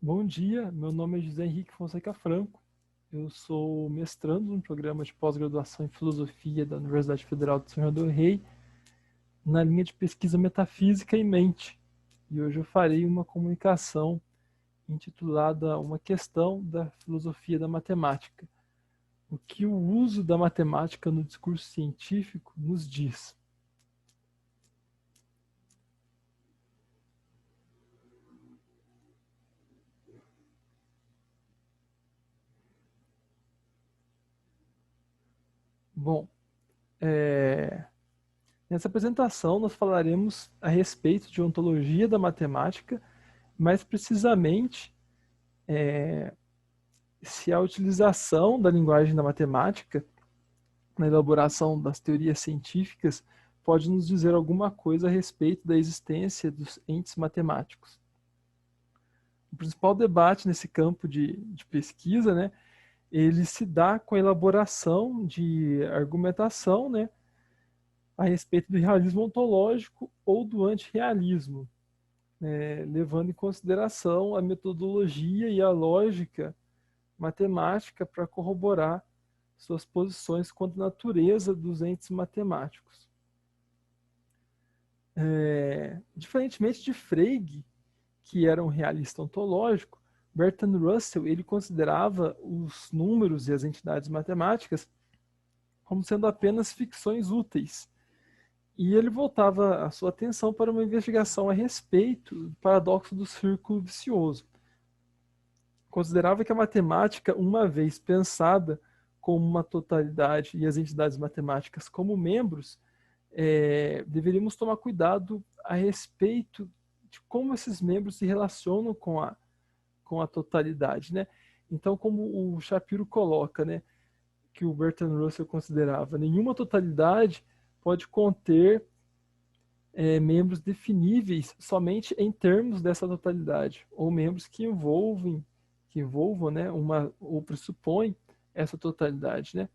Bom dia, meu nome é José Henrique Fonseca Franco. Eu sou mestrando no programa de pós-graduação em Filosofia da Universidade Federal de São João del Rei, na linha de pesquisa Metafísica e Mente. E hoje eu farei uma comunicação intitulada Uma Questão da Filosofia da Matemática. O que o uso da matemática no discurso científico nos diz? Bom, nessa apresentação nós falaremos a respeito de ontologia da matemática, mais precisamente se a utilização da linguagem da matemática na elaboração das teorias científicas pode nos dizer alguma coisa a respeito da existência dos entes matemáticos. O principal debate nesse campo de pesquisa, né, ele se dá com a elaboração de argumentação, né, a respeito do realismo ontológico ou do antirrealismo, levando em consideração a metodologia e a lógica matemática para corroborar suas posições quanto à natureza dos entes matemáticos. Diferentemente de Frege, que era um realista ontológico, Bertrand Russell ele considerava os números e as entidades matemáticas como sendo apenas ficções úteis. E ele voltava a sua atenção para uma investigação a respeito do paradoxo do círculo vicioso. Considerava que a matemática, uma vez pensada como uma totalidade e as entidades matemáticas como membros, deveríamos tomar cuidado a respeito de como esses membros se relacionam com a totalidade, né? Então, como o Shapiro coloca, né, que o Bertrand Russell considerava, nenhuma totalidade pode conter membros definíveis somente em termos dessa totalidade, ou membros que envolvam, né, ou pressupõem essa totalidade, né?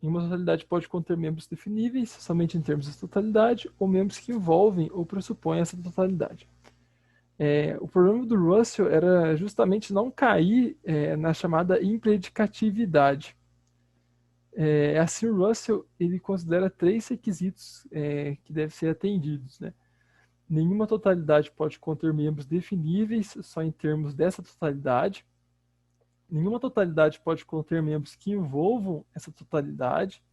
Nenhuma totalidade pode conter membros definíveis somente em termos de totalidade, ou membros que envolvem ou pressupõem essa totalidade. O problema do Russell era justamente não cair na chamada impredicatividade. Assim, o Russell ele considera 3 requisitos que devem ser atendidos, né? Nenhuma totalidade pode conter membros definíveis só em termos dessa totalidade. Nenhuma totalidade pode conter membros que envolvam essa totalidade.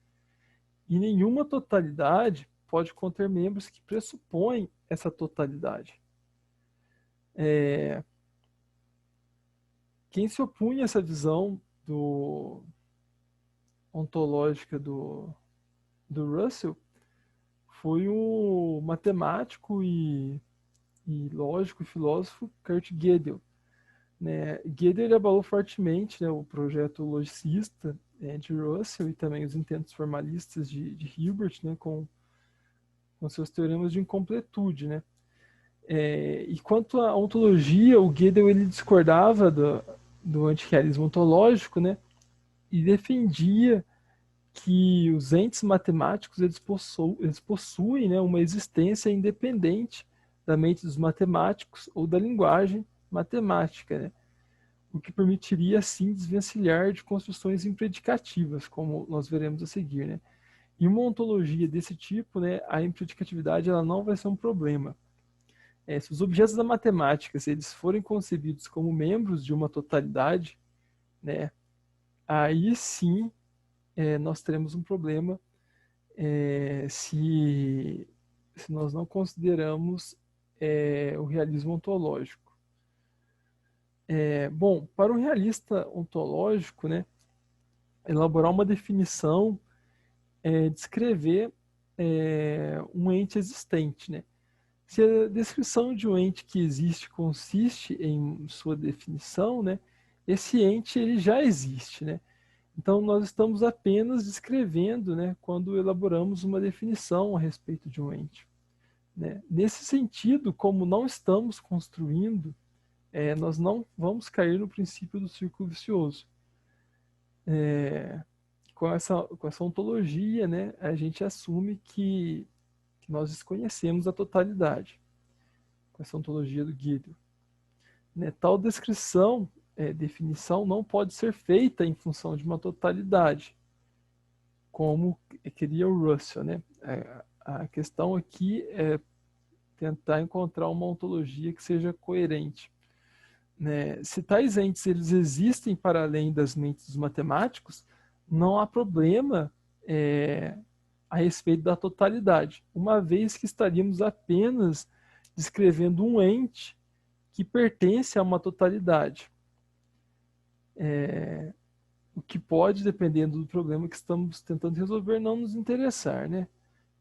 E nenhuma totalidade pode conter membros que pressupõem essa totalidade. Quem se opunha a essa visão ontológica do Russell foi o matemático e lógico e filósofo Kurt Gödel. Gödel ele abalou fortemente, né, o projeto logicista de Russell e também os intentos formalistas de Hilbert, né, com seus teoremas de incompletude, né? E quanto à ontologia, o Gödel ele discordava do antirrealismo ontológico, né? E defendia que os entes matemáticos eles possuem, né, uma existência independente da mente dos matemáticos ou da linguagem matemática, né? O que permitiria, assim, desvencilhar de construções impredicativas, como nós veremos a seguir, né? Em uma ontologia desse tipo, né, a impredicatividade ela não vai ser um problema. Se os objetos da matemática se eles forem concebidos como membros de uma totalidade, né, aí sim nós teremos um problema se nós não consideramos o realismo ontológico. Bom, para um realista ontológico, né, elaborar uma definição descrever um ente existente, né? Se a descrição de um ente que existe consiste em sua definição, né, esse ente ele já existe, né? Então nós estamos apenas descrevendo, né, quando elaboramos uma definição a respeito de um ente, né? Nesse sentido, como não estamos construindo, nós não vamos cair no princípio do círculo vicioso. Com essa ontologia, né, a gente assume que nós desconhecemos a totalidade, com essa ontologia do Gödel. né? Tal descrição, definição, não pode ser feita em função de uma totalidade, como queria o Russell, né? A questão aqui é tentar encontrar uma ontologia que seja coerente, né? Se tais entes eles existem para além das mentes dos matemáticos, não há problema a respeito da totalidade, uma vez que estaríamos apenas descrevendo um ente que pertence a uma totalidade. O que pode, dependendo do problema que estamos tentando resolver, não nos interessar, né?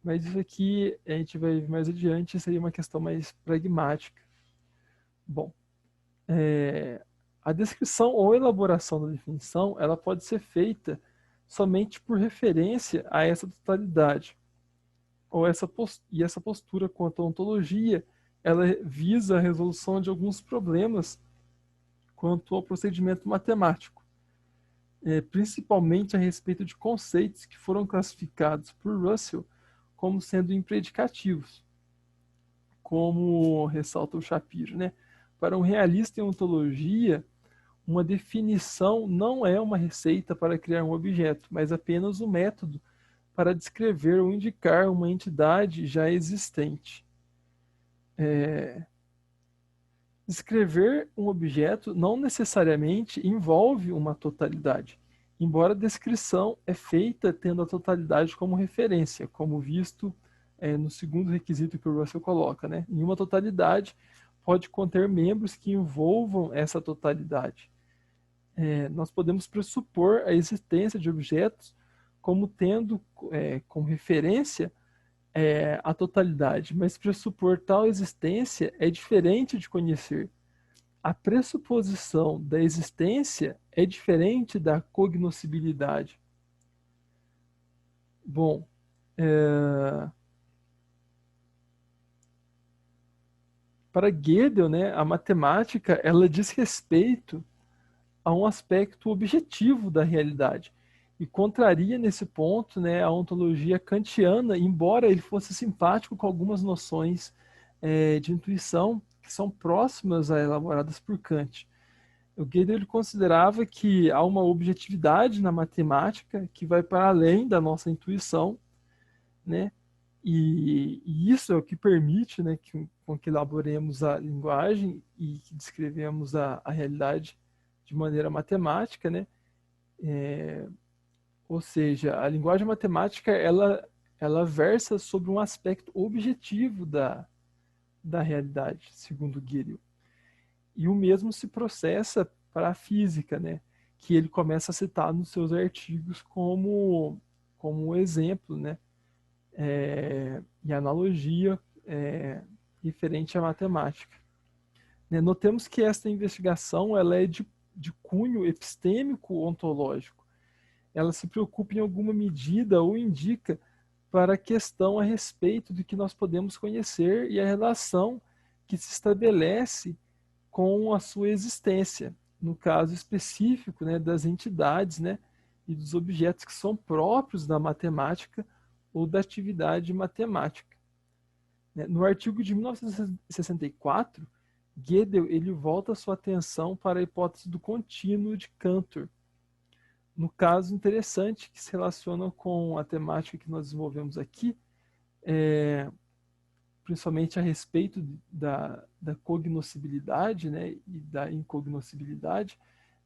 Mas isso aqui a gente vai ver mais adiante, seria uma questão mais pragmática. Bom, a descrição ou elaboração da definição, ela pode ser feita somente por referência a essa totalidade. E essa postura quanto à ontologia, ela visa a resolução de alguns problemas quanto ao procedimento matemático, principalmente a respeito de conceitos que foram classificados por Russell como sendo impredicativos, como ressalta o Shapiro, né? Para um realista em ontologia, uma definição não é uma receita para criar um objeto, mas apenas um método para descrever ou indicar uma entidade já existente. Descrever um objeto não necessariamente envolve uma totalidade, embora a descrição é feita tendo a totalidade como referência, como visto no segundo requisito que o Russell coloca, né? Nenhuma totalidade pode conter membros que envolvam essa totalidade. Nós podemos pressupor a existência de objetos como tendo como referência a totalidade, mas pressupor tal existência é diferente de conhecer. A pressuposição da existência é diferente da cognoscibilidade. Bom, para Gödel, né, a matemática ela diz respeito a um aspecto objetivo da realidade e contraria nesse ponto, né, a ontologia kantiana, embora ele fosse simpático com algumas noções de intuição que são próximas a elaboradas por Kant. O Gödel ele considerava que há uma objetividade na matemática que vai para além da nossa intuição, né? E isso é o que permite, né, com que elaboremos a linguagem e que descrevemos a realidade de maneira matemática, né? Ou seja, a linguagem matemática ela versa sobre um aspecto objetivo da realidade, segundo Gödel. E o mesmo se processa para a física, né? Que ele começa a citar nos seus artigos como um exemplo, né? E analogia referente à matemática. Notemos que esta investigação ela é de cunho epistêmico ontológico. Ela se preocupa em alguma medida ou indica para a questão a respeito do que nós podemos conhecer e a relação que se estabelece com a sua existência, no caso específico, né, das entidades, né, e dos objetos que são próprios da matemática ou da atividade matemática. No artigo de 1964, Gödel ele volta sua atenção para a hipótese do contínuo de Cantor, no caso interessante que se relaciona com a temática que nós desenvolvemos aqui, principalmente a respeito da cognoscibilidade, né, e da incognoscibilidade,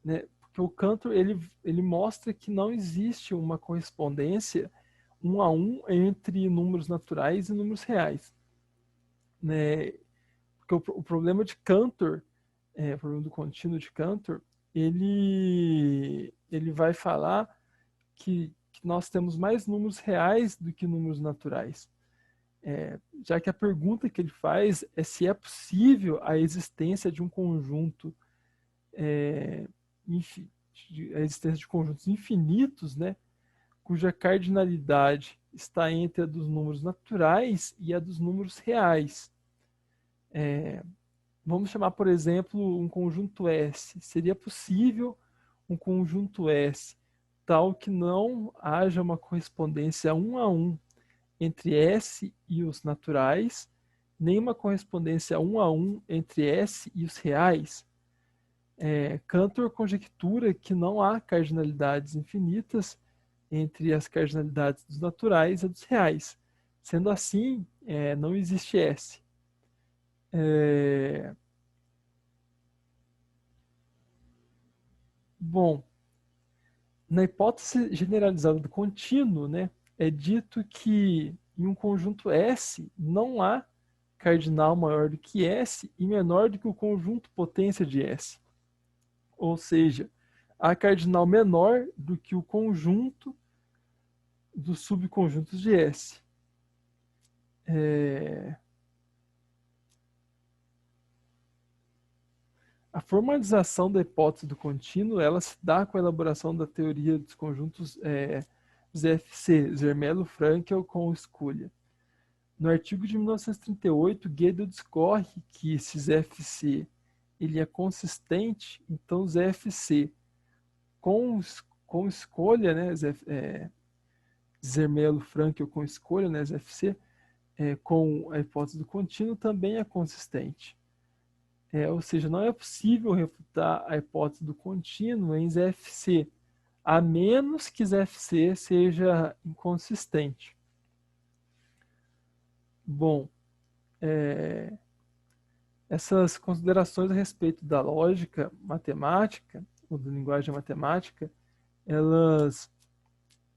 né, porque o Cantor ele mostra que não existe uma correspondência 1 a 1 entre números naturais e números reais, né, porque o problema de Cantor, o problema do contínuo de Cantor, ele vai falar que nós temos mais números reais do que números naturais. Já que a pergunta que ele faz é se é possível a existência de um conjunto, a existência de conjuntos infinitos, né, cuja cardinalidade está entre a dos números naturais e a dos números reais. Vamos chamar, por exemplo, um conjunto S. Seria possível um conjunto S tal que não haja uma correspondência 1 a 1 entre S e os naturais, nem uma correspondência 1 a 1 entre S e os reais? Cantor conjectura que não há cardinalidades infinitas entre as cardinalidades dos naturais e dos reais. Sendo assim, não existe S. Bom, na hipótese generalizada do contínuo, né, é dito que em um conjunto S não há cardinal maior do que S e menor do que o conjunto potência de S. Ou seja, há cardinal menor do que o conjunto dos subconjuntos de S. A formalização da hipótese do contínuo, ela se dá com a elaboração da teoria dos conjuntos ZFC, Zermelo-Frankel com Scalia. No artigo de 1938, Gödel discorre que se ZFC ele é consistente, então ZFC com escolha, né, Zermelo-Frankel com escolha, né, ZFC, com a hipótese do contínuo também é consistente. Ou seja, não é possível refutar a hipótese do contínuo em ZFC, a menos que ZFC seja inconsistente. Bom, essas considerações a respeito da lógica matemática, ou da linguagem matemática, elas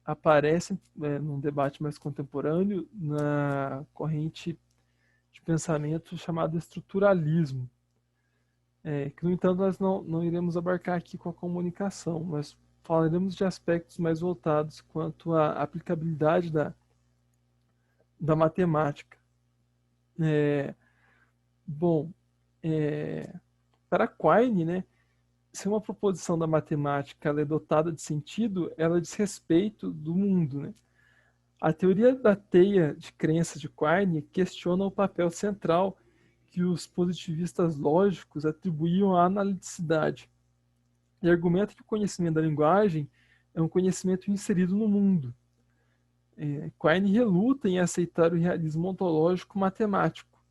aparecem num debate mais contemporâneo na corrente de pensamento chamada estruturalismo. Que, no entanto, nós não iremos abarcar aqui com a comunicação, mas falaremos de aspectos mais voltados quanto à aplicabilidade da matemática. Bom, para Quine, né, se uma proposição da matemática ela é dotada de sentido, ela diz respeito do mundo. Né? A teoria da teia de crenças de Quine questiona o papel central que os positivistas lógicos atribuíam à analiticidade e argumenta que o conhecimento da linguagem é um conhecimento inserido no mundo. Quine reluta em aceitar o realismo ontológico matemático,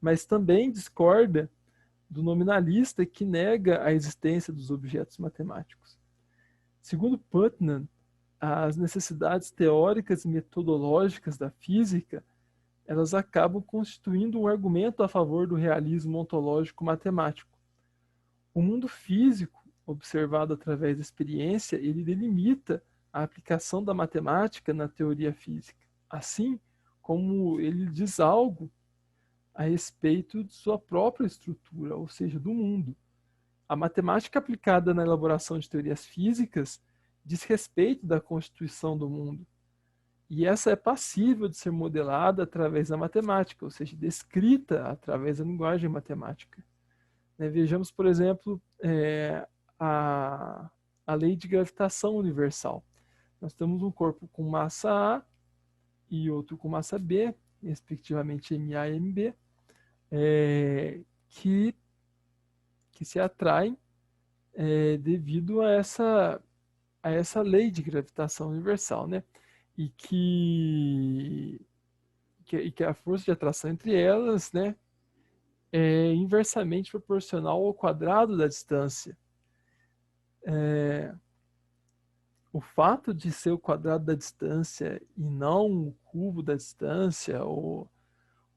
mas também discorda do nominalista que nega a existência dos objetos matemáticos. Segundo Putnam, as necessidades teóricas e metodológicas da física elas acabam constituindo um argumento a favor do realismo ontológico matemático. O mundo físico, observado através da experiência, ele delimita a aplicação da matemática na teoria física, assim como ele diz algo a respeito de sua própria estrutura, ou seja, do mundo. A matemática aplicada na elaboração de teorias físicas diz respeito da constituição do mundo. E essa é passível de ser modelada através da matemática, ou seja, descrita através da linguagem matemática. Vejamos, por exemplo, a lei de gravitação universal. Nós temos um corpo com massa A e outro com massa B, respectivamente MA e MB, que se atraem devido a essa lei de gravitação universal, né? E que a força de atração entre elas, né, é inversamente proporcional ao quadrado da distância. O fato de ser o quadrado da distância e não o cubo da distância ou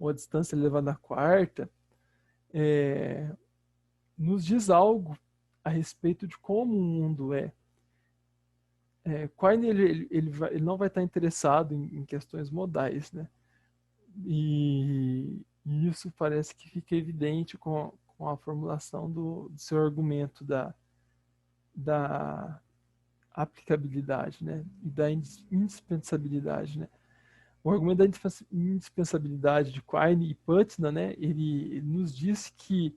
a distância elevada à quarta nos diz algo a respeito de como o mundo é. Quine ele não vai estar interessado em questões modais, né? E isso parece que fica evidente com a formulação do seu argumento da aplicabilidade, né? E da indispensabilidade, né? O argumento da indispensabilidade de Quine e Putnam, né? Ele nos diz que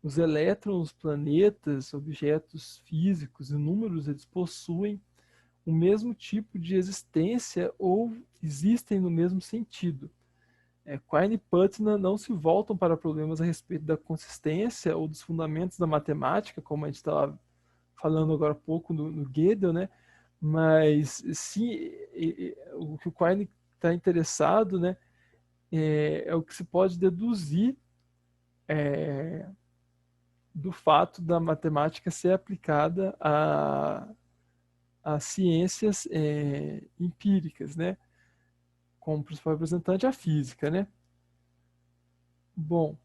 os elétrons, planetas, objetos físicos e números, eles possuem o mesmo tipo de existência ou existem no mesmo sentido. Quine e Putnam não se voltam para problemas a respeito da consistência ou dos fundamentos da matemática, como a gente estava falando agora há pouco no Gödel, né? Mas sim, o que o Quine está interessado, né, é o que se pode deduzir do fato da matemática ser aplicada a ciências empíricas, né? Como principal representante a física, né? Bom,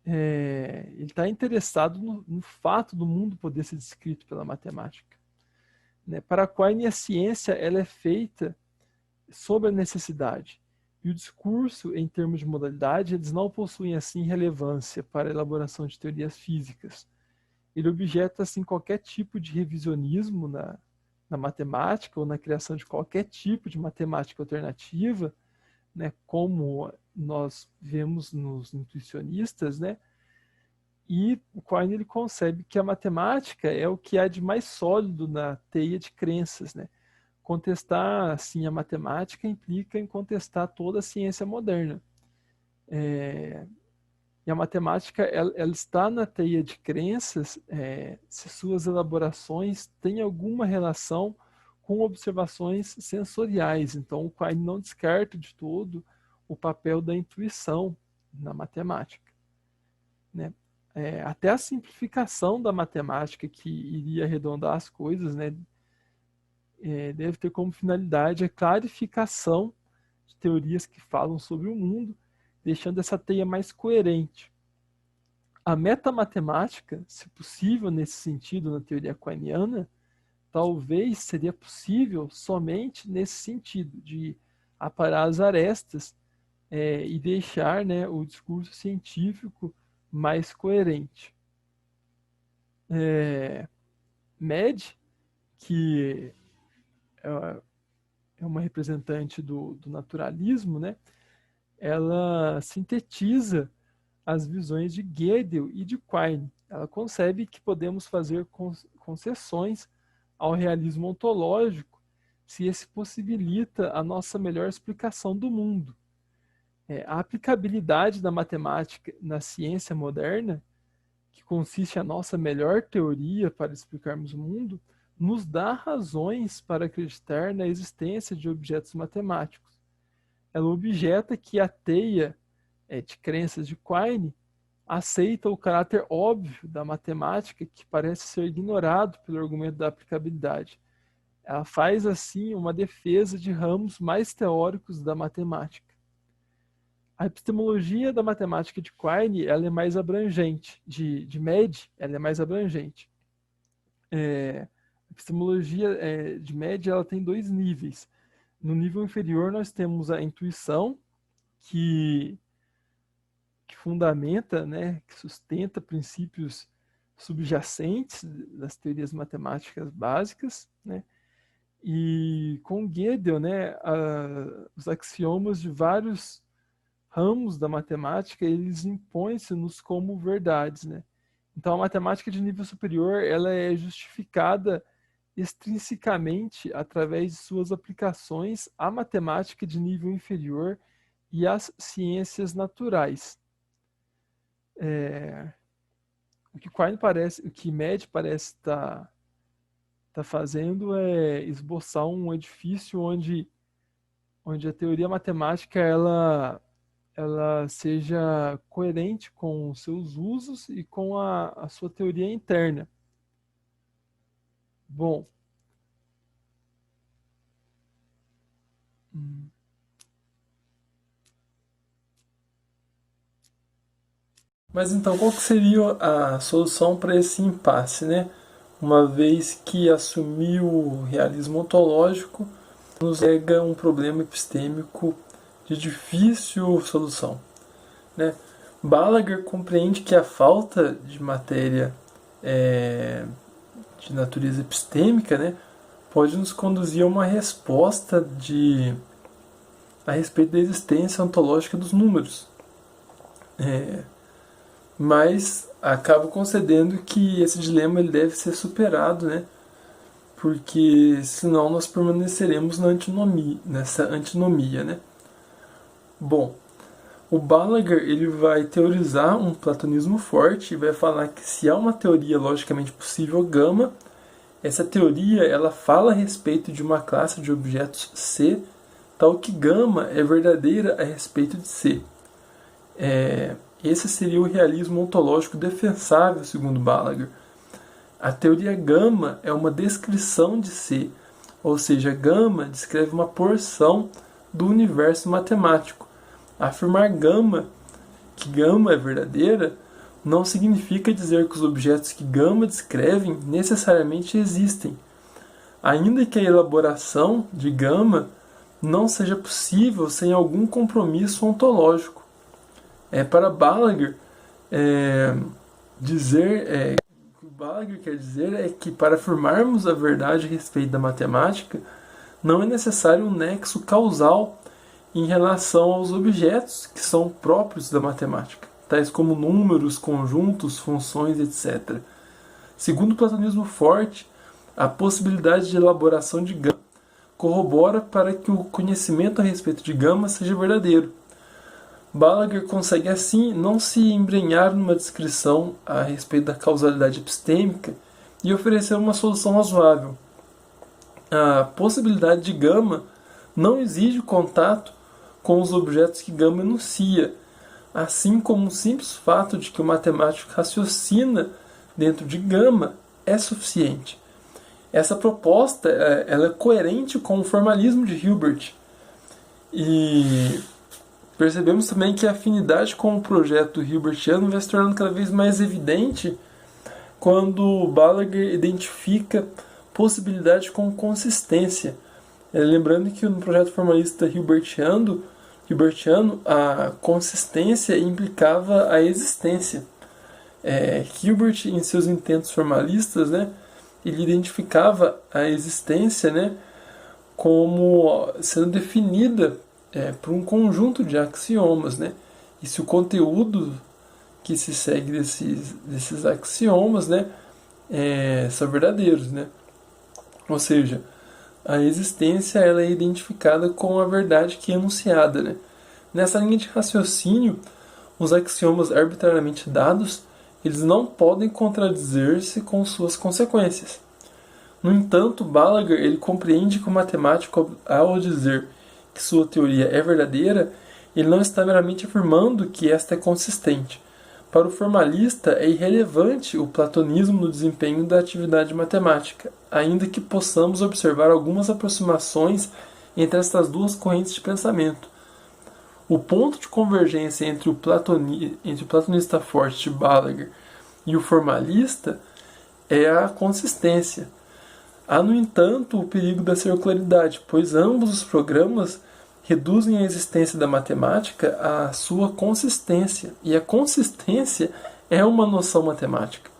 ele está interessado no fato do mundo poder ser descrito pela matemática, né? Para Quine, a ciência ela é feita sobre a necessidade. E o discurso, em termos de modalidade, eles não possuem, assim, relevância para a elaboração de teorias físicas. Ele objeta, assim, qualquer tipo de revisionismo na matemática ou na criação de qualquer tipo de matemática alternativa, né, como nós vemos nos intuicionistas, né? E o Quine ele concebe que a matemática é o que há de mais sólido na teia de crenças, né? Contestar, assim, a matemática implica em contestar toda a ciência moderna. E a matemática, ela está na teia de crenças se suas elaborações têm alguma relação com observações sensoriais. Então, o Quine não descarta de todo o papel da intuição na matemática, né? Até a simplificação da matemática, que iria arredondar as coisas, né, deve ter como finalidade a clarificação de teorias que falam sobre o mundo, deixando essa teia mais coerente. A metamatemática, se possível nesse sentido na teoria quiniana, talvez seria possível somente nesse sentido, de aparar as arestas e deixar, né, o discurso científico mais coerente. Med, que é uma representante do naturalismo, né, ela sintetiza as visões de Gödel e de Quine. Ela concebe que podemos fazer concessões ao realismo ontológico se esse possibilita a nossa melhor explicação do mundo. A aplicabilidade da matemática na ciência moderna, que consiste a nossa melhor teoria para explicarmos o mundo, nos dá razões para acreditar na existência de objetos matemáticos. Ela objeta que a teia de crenças de Quine aceita o caráter óbvio da matemática que parece ser ignorado pelo argumento da aplicabilidade. Ela faz, assim, uma defesa de ramos mais teóricos da matemática. A epistemologia da matemática de Quine ela é mais abrangente, de Med, ela é mais abrangente. A epistemologia de Med ela tem dois níveis. No nível inferior nós temos a intuição, que fundamenta, né, que sustenta princípios subjacentes das teorias matemáticas básicas, né? E com Gödel, né, os axiomas de vários ramos da matemática, eles impõem-se-nos como verdades, né? Então, a matemática de nível superior, ela é justificada extrinsecamente através de suas aplicações à matemática de nível inferior e às ciências naturais. O que Quine parece, o que Med parece estar fazendo é esboçar um edifício onde a teoria matemática ela seja coerente com os seus usos e com a sua teoria interna. Bom, mas então qual que seria a solução para esse impasse, né? Uma vez que assumir o realismo ontológico nos pega um problema epistêmico de difícil solução, né? Balaguer compreende que a falta de matéria de natureza epistêmica, né, pode nos conduzir a uma resposta a respeito da existência ontológica dos números. Mas acabo concedendo que esse dilema ele deve ser superado, né? Porque senão nós permaneceremos nessa antinomia, né? Bom, o Balaguer ele vai teorizar um platonismo forte e vai falar que se há uma teoria logicamente possível gama, essa teoria ela fala a respeito de uma classe de objetos C, tal que gama é verdadeira a respeito de C. Esse seria o realismo ontológico defensável, segundo Balaguer. A teoria gama é uma descrição de C, ou seja, gama descreve uma porção do universo matemático. Afirmar que gama é verdadeira, não significa dizer que os objetos que gama descrevem necessariamente existem, ainda que a elaboração de gama não seja possível sem algum compromisso ontológico. Para Balaguer, o que o Balaguer quer dizer é que para afirmarmos a verdade a respeito da matemática, não é necessário um nexo causal em relação aos objetos que são próprios da matemática, tais como números, conjuntos, funções, etc. Segundo o platonismo forte, a possibilidade de elaboração de gama corrobora para que o conhecimento a respeito de gama seja verdadeiro. Balaguer consegue assim não se embrenhar numa descrição a respeito da causalidade epistêmica e oferecer uma solução razoável. A possibilidade de gama não exige contato com os objetos que gama enuncia, assim como o simples fato de que o matemático raciocina dentro de gama é suficiente. Essa proposta ela é coerente com o formalismo de Hilbert. E percebemos também que a afinidade com o projeto hilbertiano vai se tornando cada vez mais evidente quando Balaguer identifica possibilidade com consistência. Lembrando que no projeto formalista hilbertiano, a consistência implicava a existência. Hilbert, em seus intentos formalistas, ele identificava a existência como sendo definida por um conjunto de axiomas. E se o conteúdo que se segue desses axiomas são verdadeiros. Ou seja, a existência ela é identificada com a verdade que é enunciada. Nessa linha de raciocínio, os axiomas arbitrariamente dados eles não podem contradizer-se com suas consequências. No entanto, Balaguer ele compreende que o matemático, ao dizer que sua teoria é verdadeira, ele não está meramente afirmando que esta é consistente. Para o formalista, é irrelevante o platonismo no desempenho da atividade matemática, ainda que possamos observar algumas aproximações entre estas duas correntes de pensamento. O ponto de convergência entre o platonista forte de Balaguer e o formalista é a consistência. Há, no entanto, o perigo da circularidade, pois ambos os programas reduzem a existência da matemática à sua consistência, e a consistência é uma noção matemática.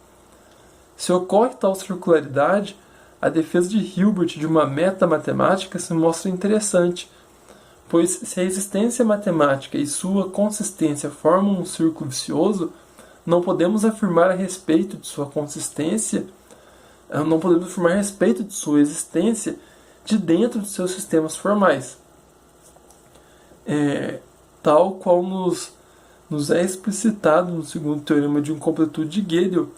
Se ocorre tal circularidade, a defesa de Hilbert de uma meta-matemática se mostra interessante, pois se a existência matemática e sua consistência formam um círculo vicioso, não podemos afirmar a respeito de sua consistência, não podemos afirmar a respeito de sua existência de dentro de seus sistemas formais. Tal qual nos é explicitado no segundo teorema de incompletude de Gödel,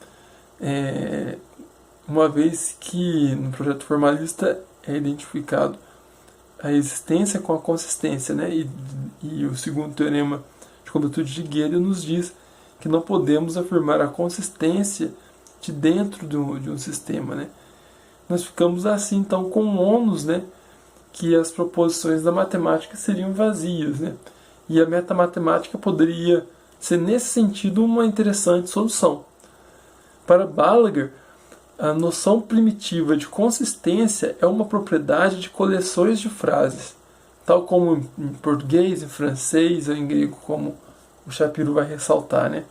uma vez que no projeto formalista é identificado a existência com a consistência, e o segundo teorema de completude de Gödel nos diz que não podemos afirmar a consistência de dentro de um sistema. Nós ficamos assim então com o ônus, que as proposições da matemática seriam vazias, e a metamatemática poderia ser nesse sentido uma interessante solução. Para Balaguer, a noção primitiva de consistência é uma propriedade de coleções de frases, tal como em português, em francês ou em grego, como o Shapiro vai ressaltar.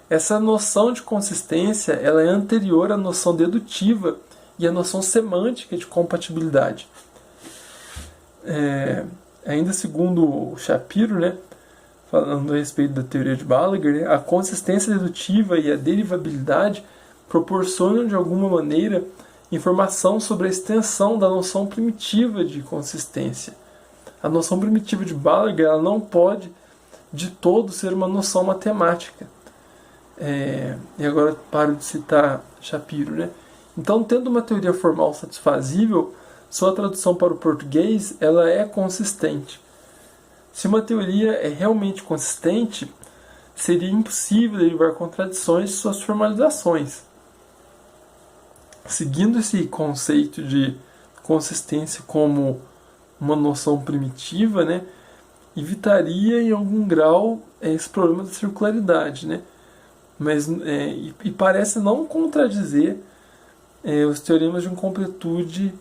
Essa noção de consistência ela é anterior à noção dedutiva e à noção semântica de compatibilidade. Ainda segundo o Shapiro, falando a respeito da teoria de Balaguer, a consistência dedutiva e a derivabilidade proporcionam de alguma maneira informação sobre a extensão da noção primitiva de consistência. A noção primitiva de Balaguer ela não pode de todo ser uma noção matemática. E agora paro de citar Shapiro. Então, tendo uma teoria formal satisfazível, sua tradução para o português ela é consistente. Se uma teoria é realmente consistente, seria impossível derivar contradições de suas formalizações. Seguindo esse conceito de consistência como uma noção primitiva, né, evitaria em algum grau esse problema da circularidade, né? Mas, e parece não contradizer os teoremas de incompletude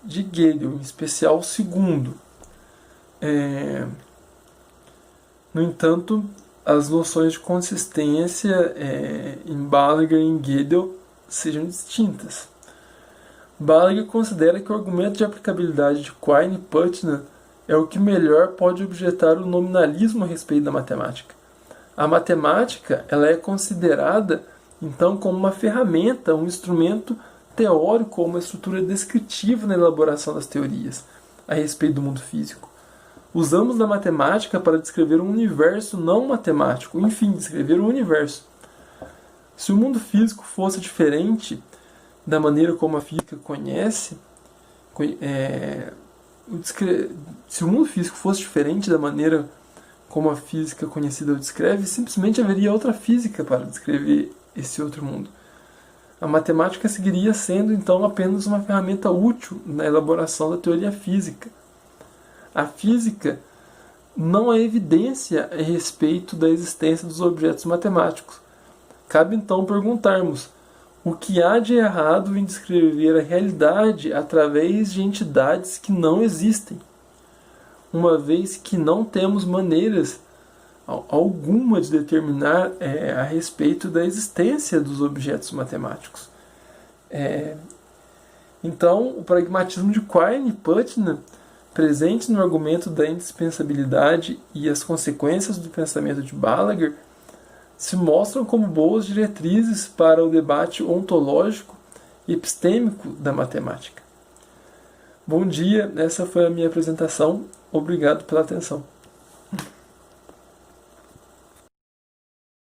de Gödel, em especial o segundo. No entanto, as noções de consistência em Balaguer e em Gödel sejam distintas. Balaguer considera que o argumento de aplicabilidade de Quine e Putnam é o que melhor pode objetar o nominalismo a respeito da matemática. A matemática ela é considerada, então, como uma ferramenta, um instrumento teórico ou uma estrutura descritiva na elaboração das teorias a respeito do mundo físico. Usamos a matemática para descrever um universo não matemático, enfim, descrever o universo. Se o mundo físico fosse diferente da maneira como a física conhece, se o mundo físico fosse diferente da maneira como a física conhecida o descreve, simplesmente haveria outra física para descrever esse outro mundo. A matemática seguiria sendo, então, apenas uma ferramenta útil na elaboração da teoria física. A física não é evidência a respeito da existência dos objetos matemáticos. Cabe, então, perguntarmos o que há de errado em descrever a realidade através de entidades que não existem, uma vez que não temos maneiras alguma de determinar a respeito da existência dos objetos matemáticos. Então, o pragmatismo de Quine e Putnam, presente no argumento da indispensabilidade e as consequências do pensamento de Balaguer, se mostram como boas diretrizes para o debate ontológico e epistêmico da matemática. Bom dia, essa foi a minha apresentação. Obrigado pela atenção.